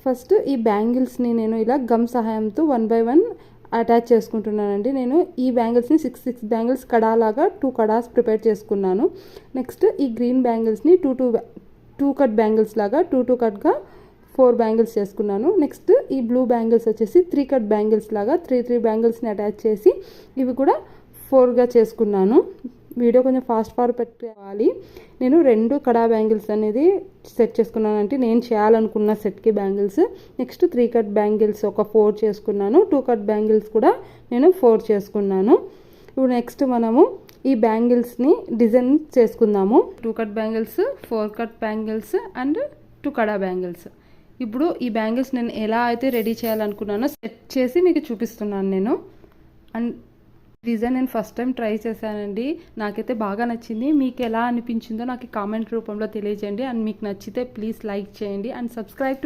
First ఈ బ్యాంగిల్స్ని నేను ఇలా గమ్ సహాయంతో 1 బై 1 అటాచ్ చేసుకుంటున్నానండి. నేను ఈ బ్యాంగిల్స్ని 6 బ్యాంగిల్స్ కడాలాగా 2 కడాస్ ప్రిపేర్ చేసుకున్నాను. నెక్స్ట్ ఈ గ్రీన్ బ్యాంగిల్స్ని 2 కట్ బ్యాంగిల్స్ లాగా 2 కట్గా 4 బ్యాంగిల్స్ చేసుకున్నాను. నెక్స్ట్ ఈ బ్లూ బ్యాంగిల్స్ వచ్చేసి 3 కట్ బ్యాంగిల్స్ లాగా 3 బ్యాంగిల్స్ని అటాచ్ చేసి ఇవి కూడా 4గా చేసుకున్నాను. వీడియో కొంచెం ఫాస్ట్ ఫార్వర్డ్ పెట్టుకోవాలి. నేను 2 కడా బ్యాంగిల్స్ అనేది సెట్ చేసుకున్నాను, అంటే నేను చేయాలనుకున్న సెట్కి బ్యాంగిల్స్. నెక్స్ట్ 3 కట్ బ్యాంగిల్స్ ఒక 4 చేసుకున్నాను. 2 కట్ బ్యాంగిల్స్ కూడా నేను 4 చేసుకున్నాను. ఇప్పుడు నెక్స్ట్ మనము ఈ బ్యాంగిల్స్ని డిజైన్ చేసుకుందాము. 2 cut bangles, 4 cut bangles and 2 kada bangles. ఇప్పుడు ఈ బ్యాంగిల్స్ నేను ఎలా అయితే రెడీ చేయాలనుకున్నానో సెట్ చేసి మీకు చూపిస్తున్నాను నేను. అండ్ డిజైన్ నేను ఫస్ట్ టైం ట్రై చేశానండి. నాకైతే బాగా నచ్చింది. మీకు ఎలా అనిపించిందో నాకు కామెంట్ రూపంలో తెలియజేయండి. అండ్ మీకు నచ్చితే ప్లీజ్ లైక్ చేయండి అండ్ సబ్స్క్రైబ్ టు